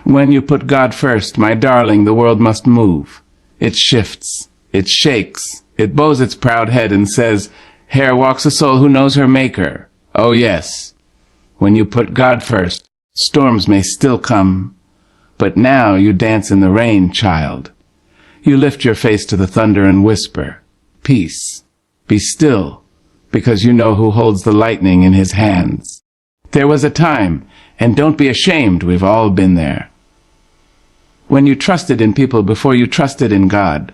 When you put God first, my darling, the world must move. It shifts, it shakes, it bows its proud head and says, "Here walks a soul who knows her Maker." Oh yes, when you put God first, storms may still come, but now you dance in the rain, child. You lift your face to the thunder and whisper, "Peace, be still," because you know who holds the lightning in his hands. There was a time, and don't be ashamed, we've all been there, when you trusted in people before you trusted in God.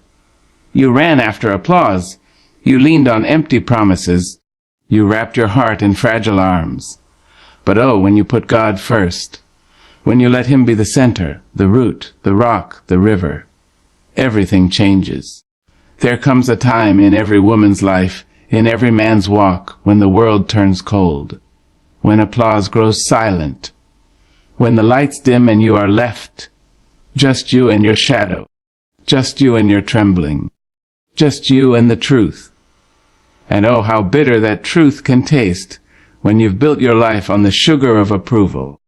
You ran after applause. You leaned on empty promises. You wrapped your heart in fragile arms. But oh, when you put God first, when you let him be the center, the root, the rock, the river, everything changes. There comes a time in every woman's life, in every man's walk, when the world turns cold, when applause grows silent, when the lights dim and you are left, just you and your shadow, just you and your trembling, just you and the truth. And oh, how bitter that truth can taste when you've built your life on the sugar of approval.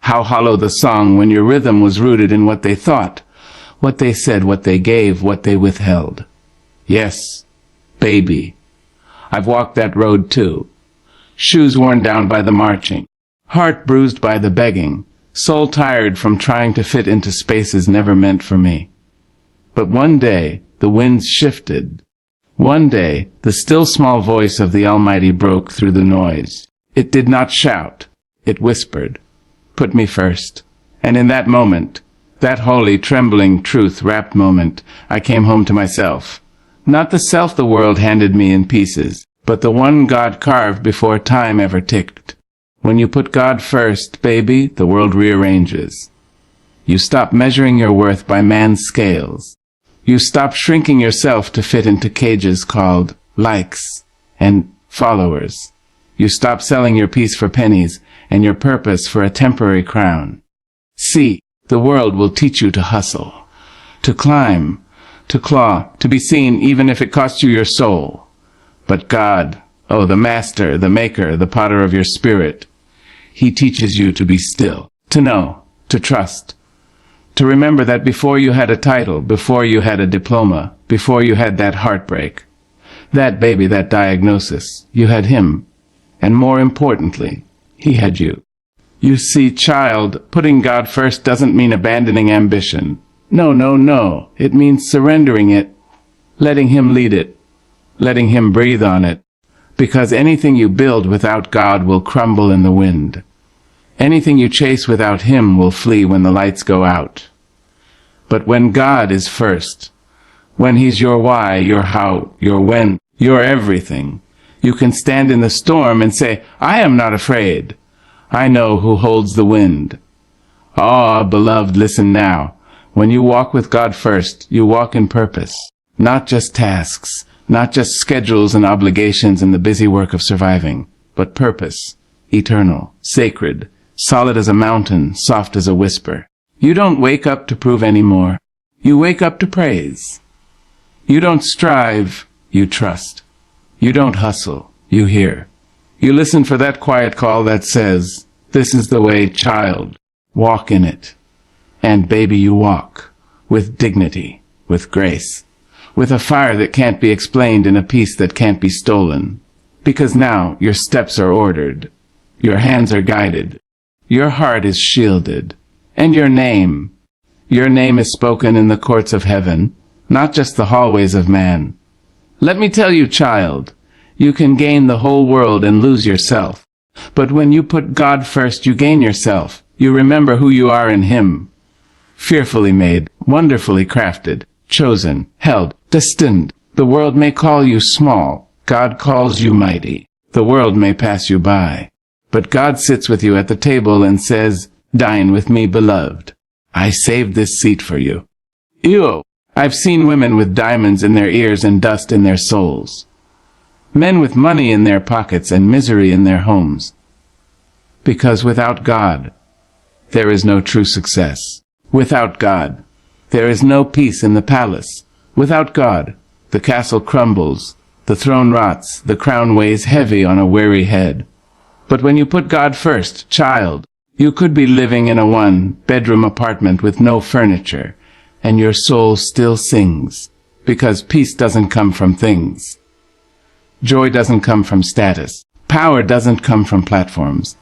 How hollow the song when your rhythm was rooted in what they thought, what they said, what they gave, what they withheld. Yes, baby, I've walked that road too. Shoes worn down by the marching, heart bruised by the begging, soul tired from trying to fit into spaces never meant for me. But one day, the winds shifted. One day, the still small voice of the Almighty broke through the noise. It did not shout. It whispered, "Put me first." And in that moment, that holy, trembling, truth-wrapped moment, I came home to myself. Not the self the world handed me in pieces, but the one God carved before time ever ticked. When you put God first, baby, the world rearranges. You stop measuring your worth by man's scales. You stop shrinking yourself to fit into cages called likes and followers. You stop selling your peace for pennies and your purpose for a temporary crown. See, the world will teach you to hustle, to climb, to claw, to be seen even if it costs you your soul. But God, oh, the master, the maker, the potter of your spirit, he teaches you to be still, to know, to trust, to remember that before you had a title, before you had a diploma, before you had that heartbreak, that baby, that diagnosis, you had him. And more importantly, he had you. You see, child, putting God first doesn't mean abandoning ambition. No, no, no. It means surrendering it, letting him lead it, letting him breathe on it. Because anything you build without God will crumble in the wind. Anything you chase without him will flee when the lights go out. But when God is first, when he's your why, your how, your when, your everything, you can stand in the storm and say, "I am not afraid. I know who holds the wind." Ah, beloved, listen now. When you walk with God first, you walk in purpose, not just tasks, not just schedules and obligations and the busy work of surviving, but purpose, eternal, sacred, solid as a mountain, soft as a whisper. You don't wake up to prove anymore. You wake up to praise. You don't strive, you trust. You don't hustle, you hear. You listen for that quiet call that says, "This is the way, child. Walk in it." And baby, you walk, with dignity, with grace, with a fire that can't be explained and a peace that can't be stolen. Because now your steps are ordered, your hands are guided, your heart is shielded, and your name is spoken in the courts of heaven, not just the hallways of man. Let me tell you, child, you can gain the whole world and lose yourself. But when you put God first, you gain yourself. You remember who you are in him. Fearfully made, wonderfully crafted, chosen, held, destined. The world may call you small. God calls you mighty. The world may pass you by. But God sits with you at the table and says, "Dine with me, beloved. I saved this seat for you." Ew! I've seen women with diamonds in their ears and dust in their souls. Men with money in their pockets and misery in their homes. Because without God, there is no true success. Without God, there is no peace in the palace. Without God, the castle crumbles, the throne rots, the crown weighs heavy on a weary head. But when you put God first, child, You could be living in a one-bedroom apartment with no furniture, and your soul still sings, because peace doesn't come from things. Joy doesn't come from status. Power doesn't come from platforms.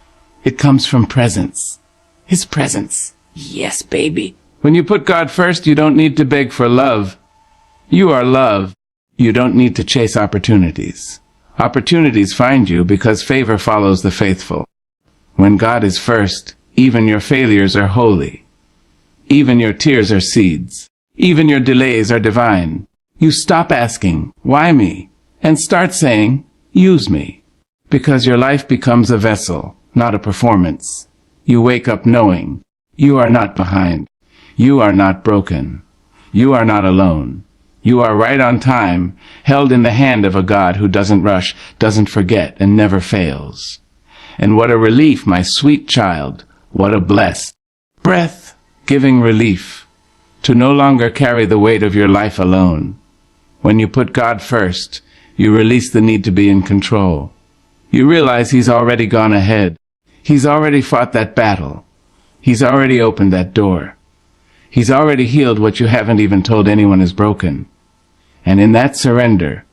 It comes from presence. His presence. Yes, baby. When you put God first, you don't need to beg for love. You are love. You don't need to chase opportunities. Opportunities find you because favor follows the faithful. When God is first, even your failures are holy. Even your tears are seeds. Even your delays are divine. You stop asking, why me? And start saying, use me. Because your life becomes a vessel, not a performance. You wake up knowing you are not behind. You are not broken. You are not alone. You are right on time, held in the hand of a God who doesn't rush, doesn't forget, and never fails. And what a relief, my sweet child, what a blessed, breath-giving relief, to no longer carry the weight of your life alone. When you put God first, you release the need to be in control. You realize He's already gone ahead. He's already fought that battle. He's already opened that door. He's already healed what you haven't even told anyone is broken. And in that surrender,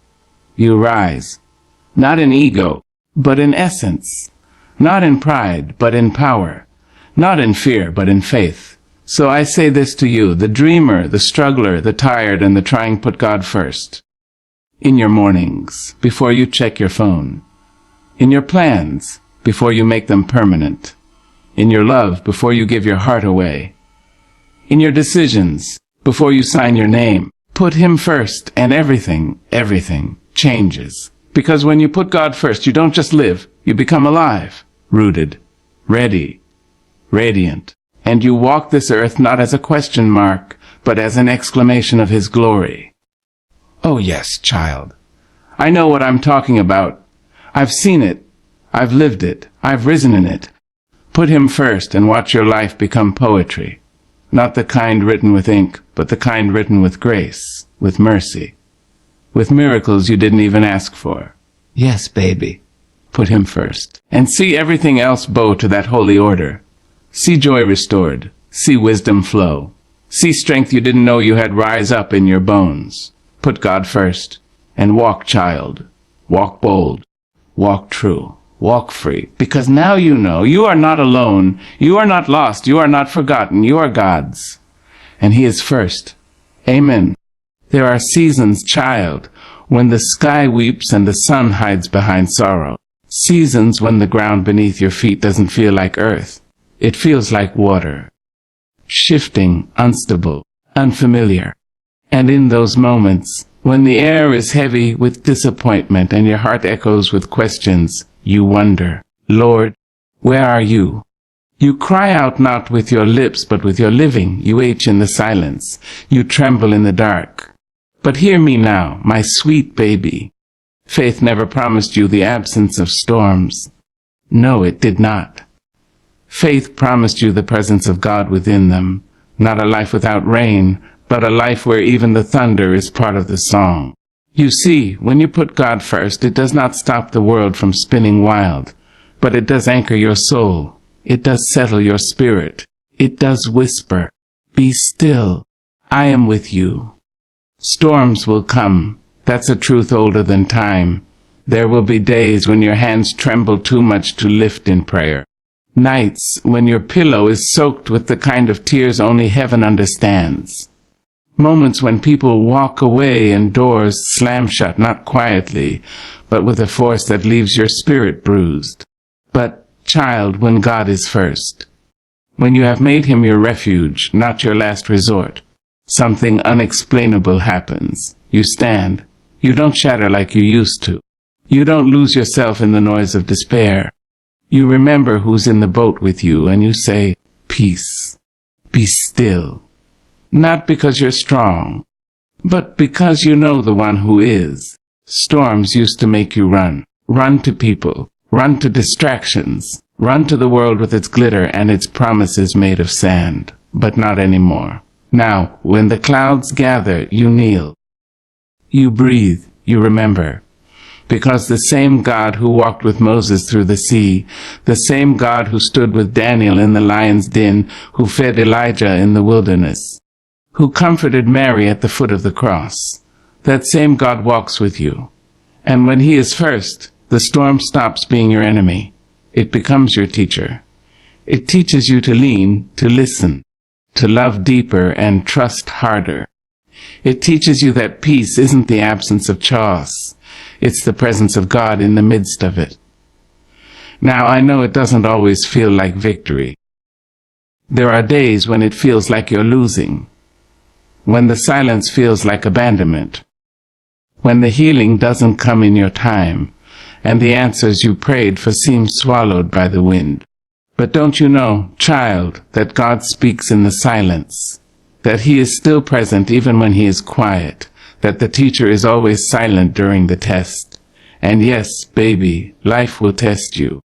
you rise, not in ego, but in essence. Not in pride, but in power. Not in fear, but in faith. So I say this to you, the dreamer, the struggler, the tired, and the trying, put God first. In your mornings, before you check your phone. In your plans, before you make them permanent. In your love, before you give your heart away. In your decisions, before you sign your name. Put Him first, and everything changes. Because when you put God first, you don't just live, you become alive. Rooted, ready, radiant, and you walk this earth not as a question mark, but as an exclamation of His glory. Oh yes, child. I know what I'm talking about. I've seen it. I've lived it. I've risen in it. Put Him first and watch your life become poetry. Not the kind written with ink, but the kind written with grace, with mercy, with miracles you didn't even ask for. Yes, baby. Put Him first, and see everything else bow to that holy order. See joy restored, see wisdom flow, see strength you didn't know you had rise up in your bones. Put God first, and walk, child. Walk bold, walk true, walk free, because now you know you are not alone, you are not lost, you are not forgotten, you are God's, and He is first. Amen. There are seasons, child, when the sky weeps and the sun hides behind sorrow. Seasons when the ground beneath your feet doesn't feel like earth. It feels like water. Shifting, unstable, unfamiliar. And in those moments, when the air is heavy with disappointment and your heart echoes with questions, you wonder, Lord, where are you? You cry out not with your lips, but with your living. You ache in the silence. You tremble in the dark. But hear me now, my sweet baby. Faith never promised you the absence of storms. No, it did not. Faith promised you the presence of God within them, not a life without rain, but a life where even the thunder is part of the song. You see, when you put God first, it does not stop the world from spinning wild, but it does anchor your soul. It does settle your spirit. It does whisper, be still. I am with you. Storms will come. That's a truth older than time. There will be days when your hands tremble too much to lift in prayer. Nights when your pillow is soaked with the kind of tears only heaven understands. Moments when people walk away and doors slam shut, not quietly, but with a force that leaves your spirit bruised. But, child, when God is first, when you have made Him your refuge, not your last resort, something unexplainable happens. You stand. You don't shatter like you used to. You don't lose yourself in the noise of despair. You remember who's in the boat with you, and you say, peace, be still. Not because you're strong, but because you know the one who is. Storms used to make you run. Run to people. Run to distractions. Run to the world with its glitter and its promises made of sand. But not anymore. Now, when the clouds gather, you kneel. You breathe. You remember. Because the same God who walked with Moses through the sea, the same God who stood with Daniel in the lion's den, who fed Elijah in the wilderness, who comforted Mary at the foot of the cross, that same God walks with you. And when he is first, the storm stops being your enemy. It becomes your teacher. It teaches you to lean, to listen, to love deeper and trust harder. It teaches you that peace isn't the absence of chaos. It's the presence of God in the midst of it. Now, I know it doesn't always feel like victory. There are days when it feels like you're losing, when the silence feels like abandonment, when the healing doesn't come in your time, and the answers you prayed for seem swallowed by the wind. But don't you know, child, that God speaks in the silence, that he is still present even when he is quiet, that the teacher is always silent during the test. And yes, baby, life will test you.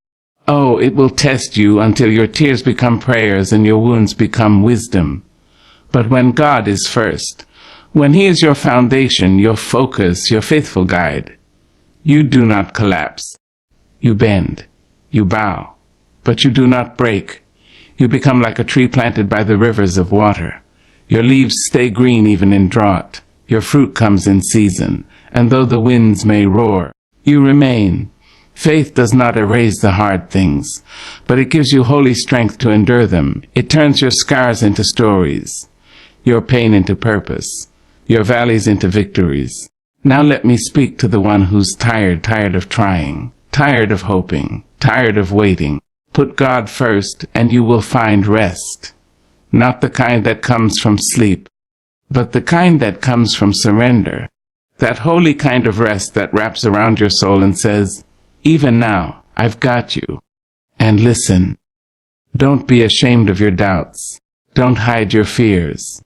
Oh, it will test you until your tears become prayers and your wounds become wisdom. But when God is first, when he is your foundation, your focus, your faithful guide, you do not collapse. You bend, you bow, but you do not break. You become like a tree planted by the rivers of water. Your leaves stay green even in drought. Your fruit comes in season, and though the winds may roar, you remain. Faith does not erase the hard things, but it gives you holy strength to endure them. It turns your scars into stories, your pain into purpose, your valleys into victories. Now let me speak to the one who's tired of trying, tired of hoping, tired of waiting. Put God first, and you will find rest. Not the kind that comes from sleep, but the kind that comes from surrender. That holy kind of rest that wraps around your soul and says, even now, I've got you. And listen, don't be ashamed of your doubts. Don't hide your fears.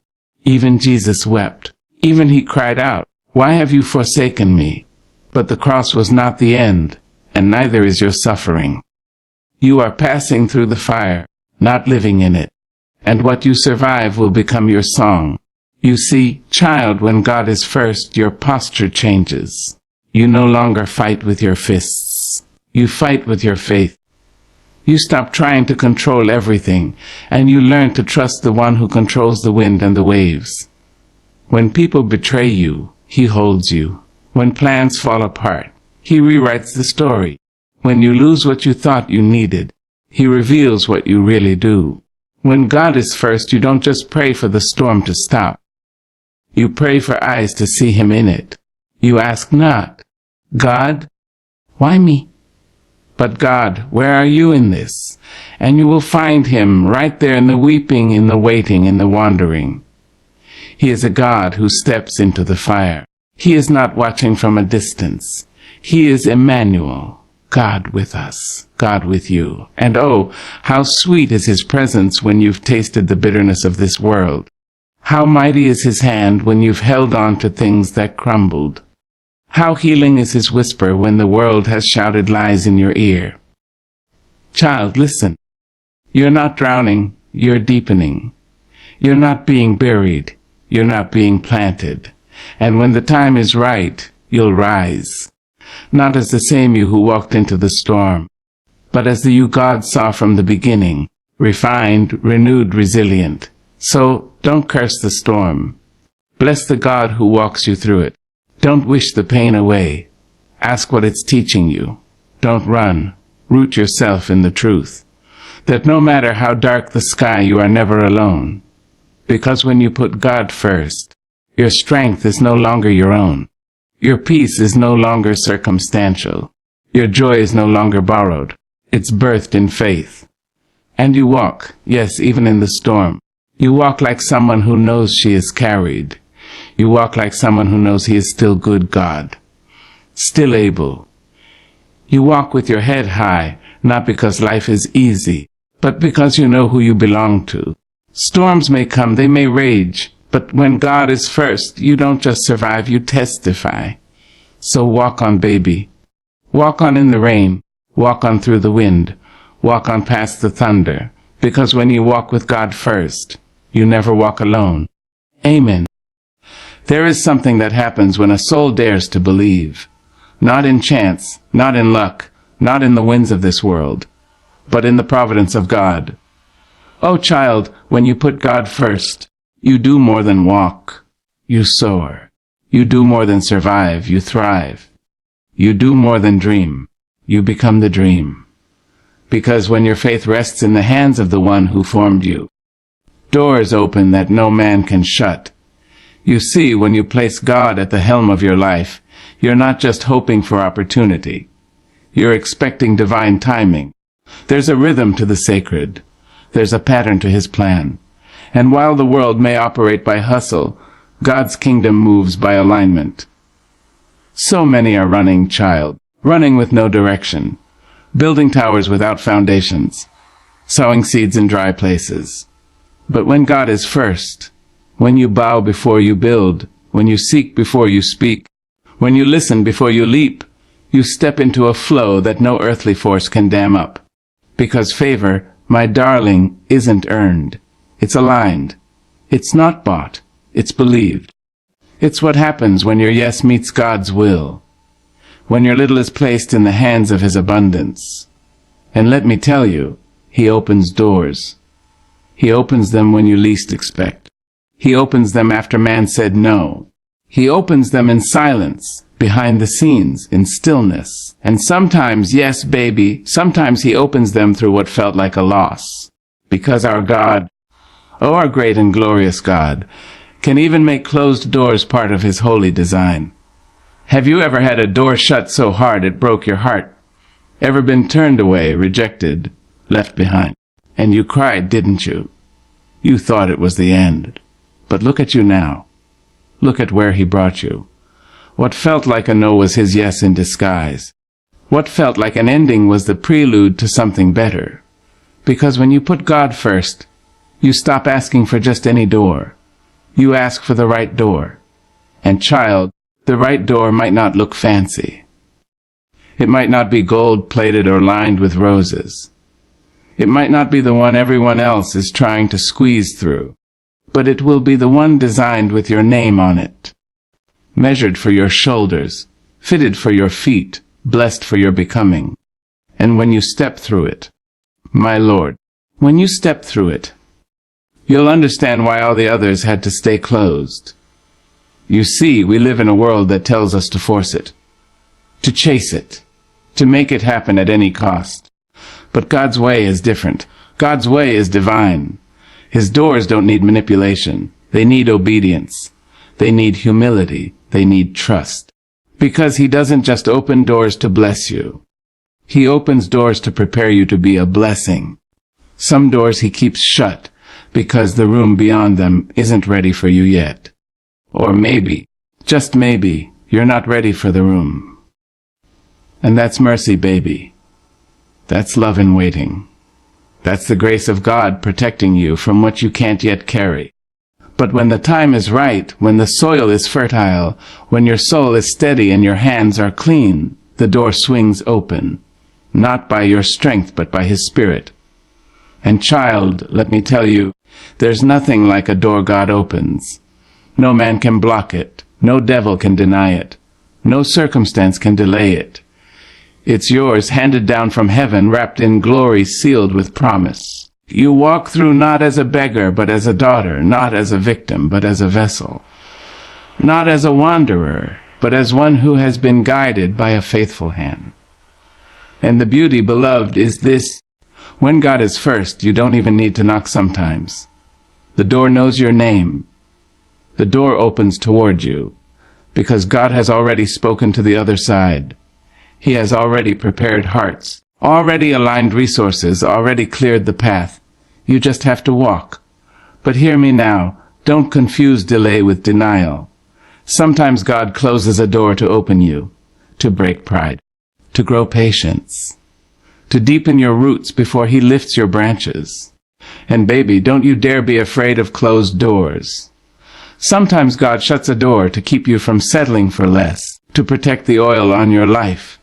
Even Jesus wept. Even he cried out, why have you forsaken me? But the cross was not the end, and neither is your suffering. You are passing through the fire, not living in it. And what you survive will become your song. You see, child, when God is first, your posture changes. You no longer fight with your fists. You fight with your faith. You stop trying to control everything, and you learn to trust the one who controls the wind and the waves. When people betray you, he holds you. When plans fall apart, he rewrites the story. When you lose what you thought you needed, he reveals what you really do. When God is first, you don't just pray for the storm to stop. You pray for eyes to see him in it. You ask not, God, why me? But God, where are you in this? And you will find him right there in the weeping, in the waiting, in the wandering. He is a God who steps into the fire. He is not watching from a distance. He is Emmanuel, God with us, God with you. And oh, how sweet is his presence when you've tasted the bitterness of this world. How mighty is his hand when you've held on to things that crumbled. How healing is his whisper when the world has shouted lies in your ear. Child, listen. You're not drowning, you're deepening. You're not being buried, you're not being planted. And when the time is right, you'll rise. Not as the same you who walked into the storm, but as the you God saw from the beginning, refined, renewed, resilient. So, don't curse the storm. Bless the God who walks you through it. Don't wish the pain away. Ask what it's teaching you. Don't run. Root yourself in the truth. That no matter how dark the sky, you are never alone. Because when you put God first, your strength is no longer your own. Your peace is no longer circumstantial. Your joy is no longer borrowed. It's birthed in faith. And you walk, yes, even in the storm. You walk like someone who knows she is carried. You walk like someone who knows he is still good God, still able. You walk with your head high, not because life is easy, but because you know who you belong to. Storms may come, they may rage, but when God is first, you don't just survive, you testify. So walk on, baby. Walk on in the rain. Walk on through the wind. Walk on past the thunder. Because when you walk with God first, you never walk alone. Amen. There is something that happens when a soul dares to believe. Not in chance, not in luck, not in the winds of this world, but in the providence of God. Oh, child, when you put God first, you do more than walk. You soar. You do more than survive. You thrive. You do more than dream. You become the dream. Because when your faith rests in the hands of the one who formed you, doors open that no man can shut. You see, when you place God at the helm of your life, you're not just hoping for opportunity. You're expecting divine timing. There's a rhythm to the sacred. There's a pattern to his plan. And while the world may operate by hustle, God's kingdom moves by alignment. So many are running, child, running with no direction, building towers without foundations, sowing seeds in dry places. But when God is first, when you bow before you build, when you seek before you speak, when you listen before you leap, you step into a flow that no earthly force can dam up. Because favor, my darling, isn't earned. It's aligned. It's not bought. It's believed. It's what happens when your yes meets God's will, when your little is placed in the hands of his abundance. And let me tell you, he opens doors. He opens them when you least expect. He opens them after man said no. He opens them in silence, behind the scenes, in stillness. And sometimes, yes, baby, sometimes he opens them through what felt like a loss. Because our God, oh, our great and glorious God, can even make closed doors part of his holy design. Have you ever had a door shut so hard it broke your heart? Ever been turned away, rejected, left behind? And you cried, didn't you? You thought it was the end. But look at you now. Look at where he brought you. What felt like a no was his yes in disguise. What felt like an ending was the prelude to something better. Because when you put God first, you stop asking for just any door. You ask for the right door. And child, the right door might not look fancy. It might not be gold-plated or lined with roses. It might not be the one everyone else is trying to squeeze through. But it will be the one designed with your name on it. Measured for your shoulders, fitted for your feet, blessed for your becoming. And when you step through it, my Lord, when you step through it, you'll understand why all the others had to stay closed. You see, we live in a world that tells us to force it, to chase it, to make it happen at any cost. But God's way is different. God's way is divine. His doors don't need manipulation. They need obedience. They need humility. They need trust. Because he doesn't just open doors to bless you. He opens doors to prepare you to be a blessing. Some doors he keeps shut because the room beyond them isn't ready for you yet. Or maybe, just maybe, you're not ready for the room. And that's mercy, baby. That's love in waiting. That's the grace of God protecting you from what you can't yet carry. But when the time is right, when the soil is fertile, when your soul is steady and your hands are clean, the door swings open, not by your strength but by his Spirit. And child, let me tell you, there's nothing like a door God opens. No man can block it. No devil can deny it. No circumstance can delay it. It's yours, handed down from heaven, wrapped in glory, sealed with promise. You walk through not as a beggar, but as a daughter, not as a victim, but as a vessel. Not as a wanderer, but as one who has been guided by a faithful hand. And the beauty, beloved, is this. When God is first, you don't even need to knock sometimes. The door knows your name. The door opens toward you, because God has already spoken to the other side. He has already prepared hearts, already aligned resources, already cleared the path. You just have to walk. But hear me now, don't confuse delay with denial. Sometimes God closes a door to open you, to break pride, to grow patience, to deepen your roots before he lifts your branches. And baby, don't you dare be afraid of closed doors. Sometimes God shuts a door to keep you from settling for less, to protect the oil on your life,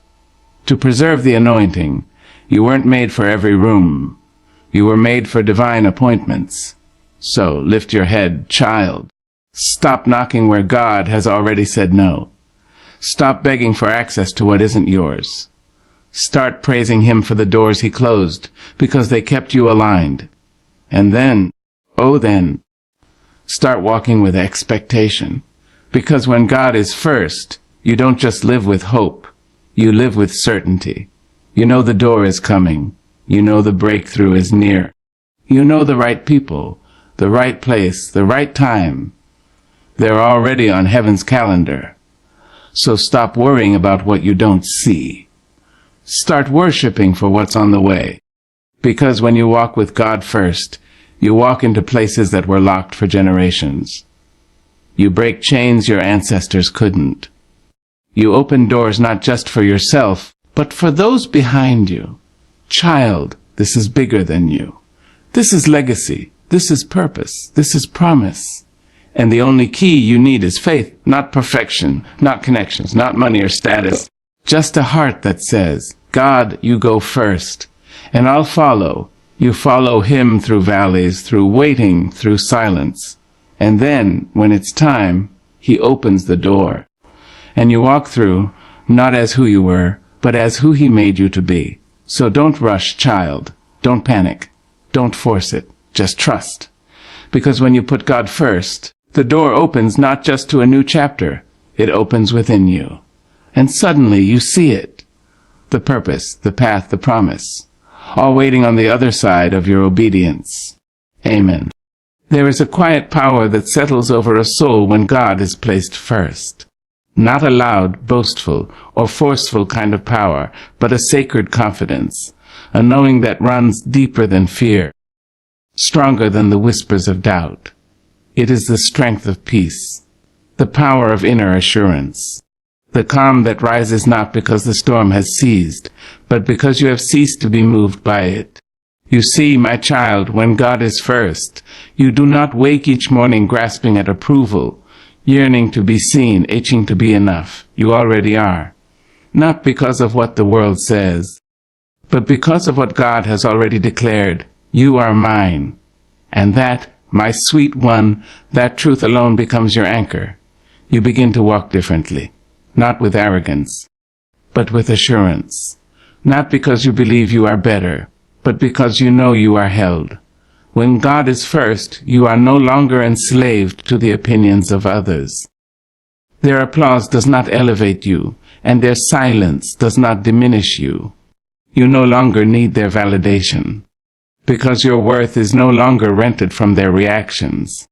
to preserve the anointing. You weren't made for every room. You were made for divine appointments. So lift your head, child. Stop knocking where God has already said no. Stop begging for access to what isn't yours. Start praising him for the doors he closed, because they kept you aligned. And then, start walking with expectation. Because when God is first, you don't just live with hope, you live with certainty. You know the door is coming. You know the breakthrough is near. You know the right people, the right place, the right time. They're already on heaven's calendar. So stop worrying about what you don't see. Start worshiping for what's on the way. Because when you walk with God first, you walk into places that were locked for generations. You break chains your ancestors couldn't. You open doors not just for yourself, but for those behind you. Child, this is bigger than you. This is legacy. This is purpose. This is promise. And the only key you need is faith, not perfection, not connections, not money or status. Just a heart that says, God, you go first, and I'll follow. You follow him through valleys, through waiting, through silence. And then, when it's time, he opens the door. And you walk through, not as who you were, but as who he made you to be. So don't rush, child. Don't panic. Don't force it. Just trust. Because when you put God first, the door opens not just to a new chapter. It opens within you. And suddenly you see it. The purpose, the path, the promise. All waiting on the other side of your obedience. Amen. There is a quiet power that settles over a soul when God is placed first. Not a loud, boastful, or forceful kind of power, but a sacred confidence, a knowing that runs deeper than fear, stronger than the whispers of doubt. It is the strength of peace, the power of inner assurance, the calm that rises not because the storm has ceased, but because you have ceased to be moved by it. You see, my child, when God is first, you do not wake each morning grasping at approval, yearning to be seen, itching to be enough. You already are. Not because of what the world says, but because of what God has already declared. You are mine. And that, my sweet one, that truth alone becomes your anchor. You begin to walk differently, not with arrogance, but with assurance. Not because you believe you are better, but because you know you are held. When God is first, you are no longer enslaved to the opinions of others. Their applause does not elevate you, and their silence does not diminish you. You no longer need their validation, because your worth is no longer rented from their reactions.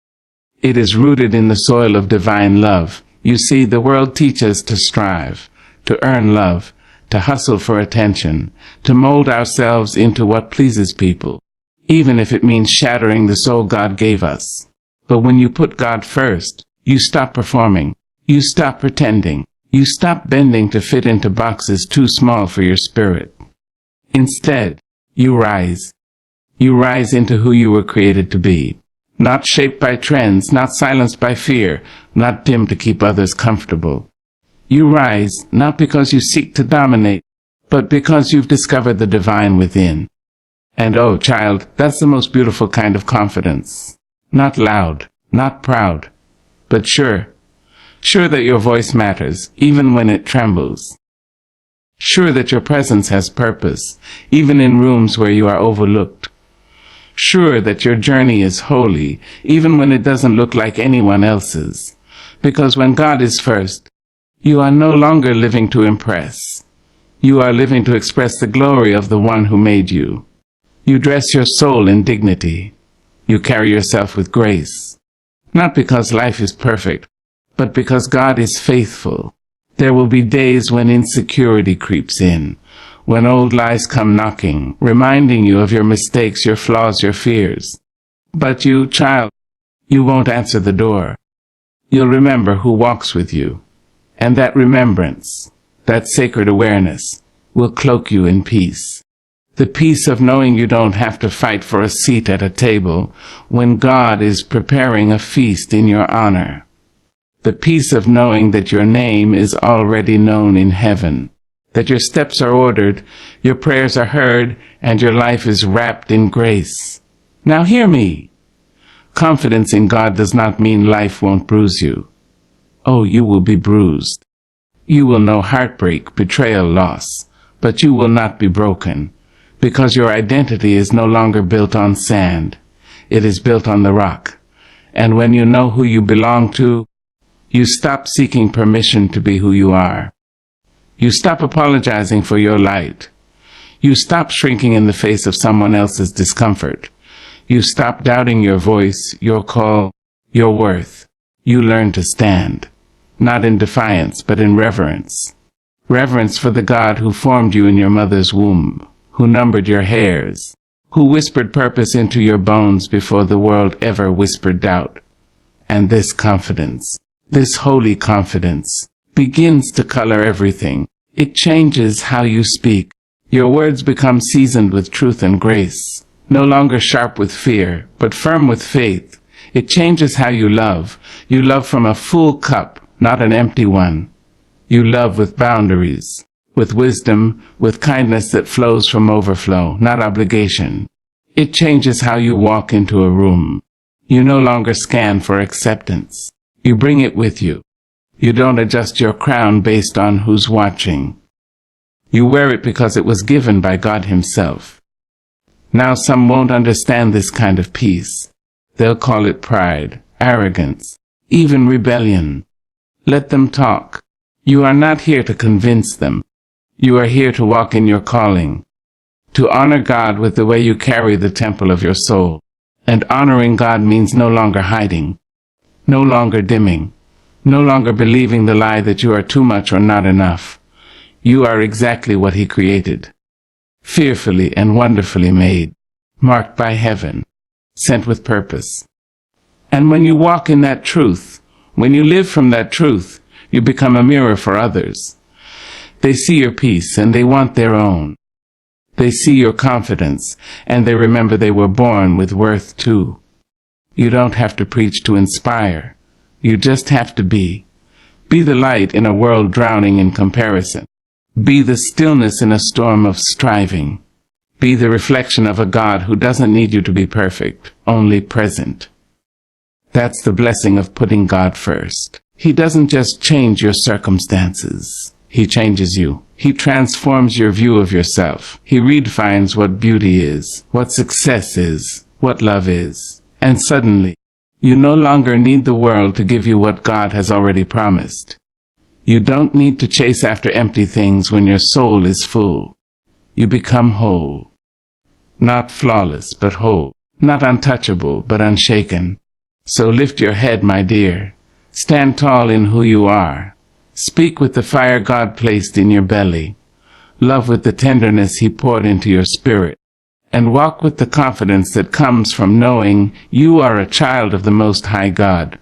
It is rooted in the soil of divine love. You see, the world teaches to strive, to earn love, to hustle for attention, to mold ourselves into what pleases people, even if it means shattering the soul God gave us. But when you put God first, you stop performing, you stop pretending, you stop bending to fit into boxes too small for your spirit. Instead, you rise. You rise into who you were created to be, not shaped by trends, not silenced by fear, not dimmed to keep others comfortable. You rise not because you seek to dominate, but because you've discovered the divine within. And oh, child, that's the most beautiful kind of confidence. Not loud, not proud, but sure. Sure that your voice matters, even when it trembles. Sure that your presence has purpose, even in rooms where you are overlooked. Sure that your journey is holy, even when it doesn't look like anyone else's. Because when God is first, you are no longer living to impress. You are living to express the glory of the one who made you. You dress your soul in dignity. You carry yourself with grace. Not because life is perfect, but because God is faithful. There will be days when insecurity creeps in, when old lies come knocking, reminding you of your mistakes, your flaws, your fears. But you, child, you won't answer the door. You'll remember who walks with you. And that remembrance, that sacred awareness, will cloak you in peace. The peace of knowing you don't have to fight for a seat at a table when God is preparing a feast in your honor. The peace of knowing that your name is already known in heaven, that your steps are ordered, your prayers are heard, and your life is wrapped in grace. Now hear me. Confidence in God does not mean life won't bruise you. Oh, you will be bruised. You will know heartbreak, betrayal, loss, but you will not be broken, because your identity is no longer built on sand. It is built on the rock. And when you know who you belong to, you stop seeking permission to be who you are. You stop apologizing for your light. You stop shrinking in the face of someone else's discomfort. You stop doubting your voice, your call, your worth. You learn to stand, not in defiance, but in reverence. Reverence for the God who formed you in your mother's womb, who numbered your hairs, who whispered purpose into your bones before the world ever whispered doubt. And this confidence, this holy confidence, begins to color everything. It changes how you speak. Your words become seasoned with truth and grace, no longer sharp with fear, but firm with faith. It changes how you love. You love from a full cup, not an empty one. You love with boundaries, with wisdom, with kindness that flows from overflow, not obligation. It changes how you walk into a room. You no longer scan for acceptance. You bring it with you. You don't adjust your crown based on who's watching. You wear it because it was given by God Himself. Now some won't understand this kind of peace. They'll call it pride, arrogance, even rebellion. Let them talk. You are not here to convince them. You are here to walk in your calling, to honor God with the way you carry the temple of your soul. And honoring God means no longer hiding, no longer dimming, no longer believing the lie that you are too much or not enough. You are exactly what He created, fearfully and wonderfully made, marked by heaven, sent with purpose. And when you walk in that truth, when you live from that truth, you become a mirror for others. They see your peace and they want their own. They see your confidence and they remember they were born with worth too. You don't have to preach to inspire. You just have to be. Be the light in a world drowning in comparison. Be the stillness in a storm of striving. Be the reflection of a God who doesn't need you to be perfect, only present. That's the blessing of putting God first. He doesn't just change your circumstances. He changes you. He transforms your view of yourself. He redefines what beauty is, what success is, what love is. And suddenly, you no longer need the world to give you what God has already promised. You don't need to chase after empty things when your soul is full. You become whole. Not flawless, but whole. Not untouchable, but unshaken. So lift your head, my dear. Stand tall in who you are. Speak with the fire God placed in your belly. Love with the tenderness He poured into your spirit. And walk with the confidence that comes from knowing you are a child of the Most High God.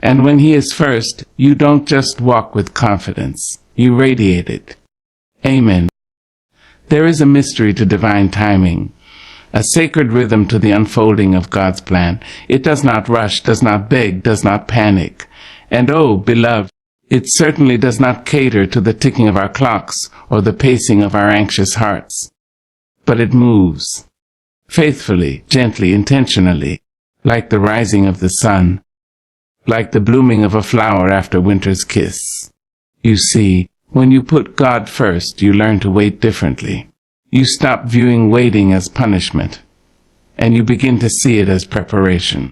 And when He is first, you don't just walk with confidence. You radiate it. Amen. There is a mystery to divine timing, a sacred rhythm to the unfolding of God's plan. It does not rush, does not beg, does not panic. And oh, beloved, it certainly does not cater to the ticking of our clocks or the pacing of our anxious hearts. But it moves, faithfully, gently, intentionally, like the rising of the sun, like the blooming of a flower after winter's kiss. You see, when you put God first, you learn to wait differently. You stop viewing waiting as punishment, and you begin to see it as preparation.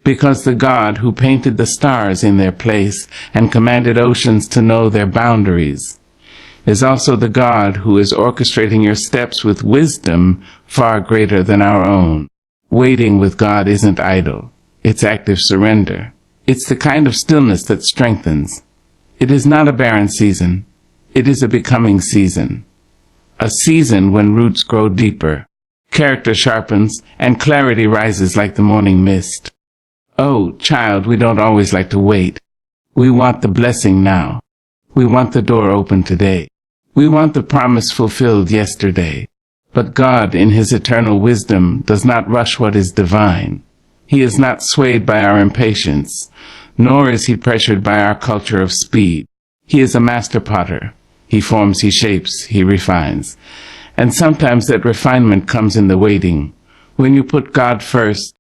Because the God who painted the stars in their place and commanded oceans to know their boundaries is also the God who is orchestrating your steps with wisdom far greater than our own. Waiting with God isn't idle. It's active surrender. It's the kind of stillness that strengthens. It is not a barren season. It is a becoming season. A season when roots grow deeper, character sharpens, and clarity rises like the morning mist. Oh, child, we don't always like to wait. We want the blessing now. We want the door open today. We want the promise fulfilled yesterday. But God, in His eternal wisdom, does not rush what is divine. He is not swayed by our impatience, nor is He pressured by our culture of speed. He is a master potter. He forms, He shapes, He refines. And sometimes that refinement comes in the waiting. When you put God first,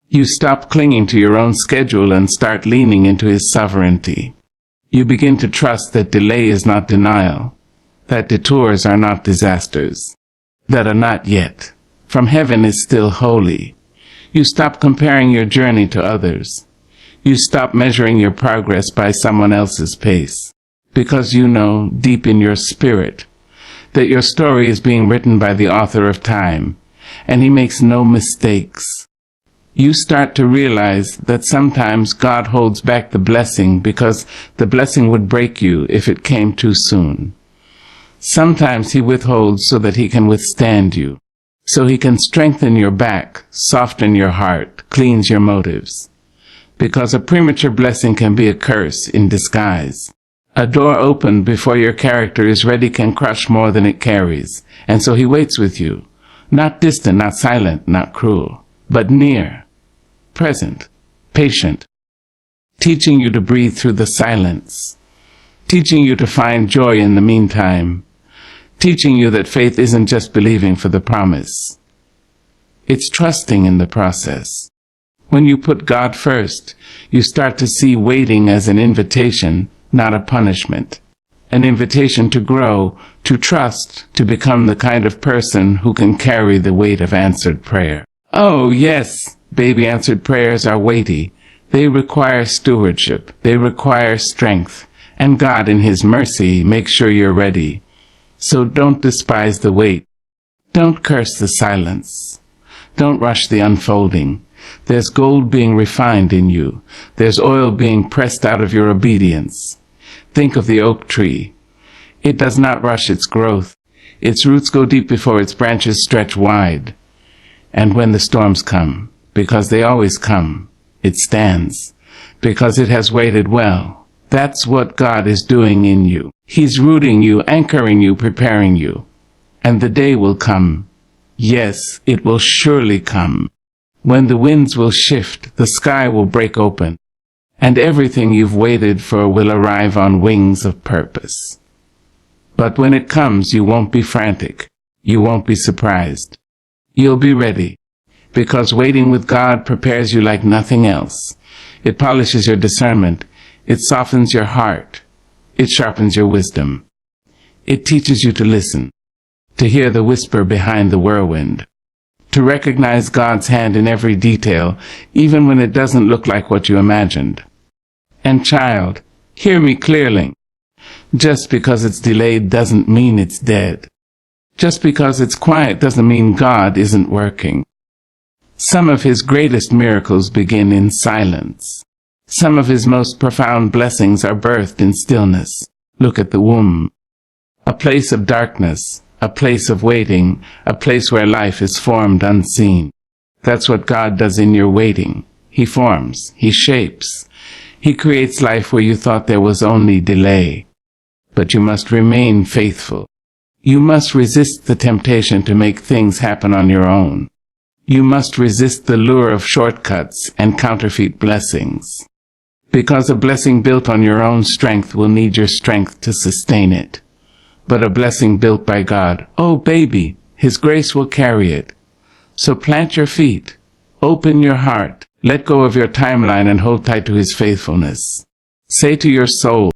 you stop clinging to your own schedule and start leaning into His sovereignty. You begin to trust that delay is not denial, that detours are not disasters, that are not yet. From heaven is still holy. You stop comparing your journey to others. You stop measuring your progress by someone else's pace, because you know, deep in your spirit, that your story is being written by the author of time, and he makes no mistakes. You start to realize that sometimes God holds back the blessing because the blessing would break you if it came too soon. Sometimes he withholds so that he can withstand you, so he can strengthen your back, soften your heart, cleanse your motives. Because a premature blessing can be a curse in disguise. A door opened before your character is ready can crush more than it carries, and so he waits with you, not distant, not silent, not cruel, but near, present, patient, teaching you to breathe through the silence, teaching you to find joy in the meantime, teaching you that faith isn't just believing for the promise. It's trusting in the process. When you put God first, you start to see waiting as an invitation, not a punishment. An invitation to grow, to trust, to become the kind of person who can carry the weight of answered prayer. Oh, yes, baby answered prayers are weighty. They require stewardship. They require strength. And God, in His mercy, makes sure you're ready. So don't despise the wait. Don't curse the silence. Don't rush the unfolding. There's gold being refined in you. There's oil being pressed out of your obedience. Think of the oak tree. It does not rush its growth. Its roots go deep before its branches stretch wide. And when the storms come, because they always come, it stands, because it has waited well. That's what God is doing in you. He's rooting you, anchoring you, preparing you. And the day will come. Yes, it will surely come. When the winds will shift, the sky will break open, and everything you've waited for will arrive on wings of purpose. But when it comes, you won't be frantic. You won't be surprised. You'll be ready, because waiting with God prepares you like nothing else. It polishes your discernment. It softens your heart. It sharpens your wisdom. It teaches you to listen, to hear the whisper behind the whirlwind, to recognize God's hand in every detail, even when it doesn't look like what you imagined. And child, hear me clearly. Just because it's delayed doesn't mean it's dead. Just because it's quiet doesn't mean God isn't working. Some of His greatest miracles begin in silence. Some of His most profound blessings are birthed in stillness. Look at the womb. A place of darkness, a place of waiting, a place where life is formed unseen. That's what God does in your waiting. He forms, He shapes. He creates life where you thought there was only delay. But you must remain faithful. You must resist the temptation to make things happen on your own. You must resist the lure of shortcuts and counterfeit blessings. Because a blessing built on your own strength will need your strength to sustain it. But a blessing built by God, oh baby, His grace will carry it. So plant your feet, open your heart, let go of your timeline and hold tight to His faithfulness. Say to your soul,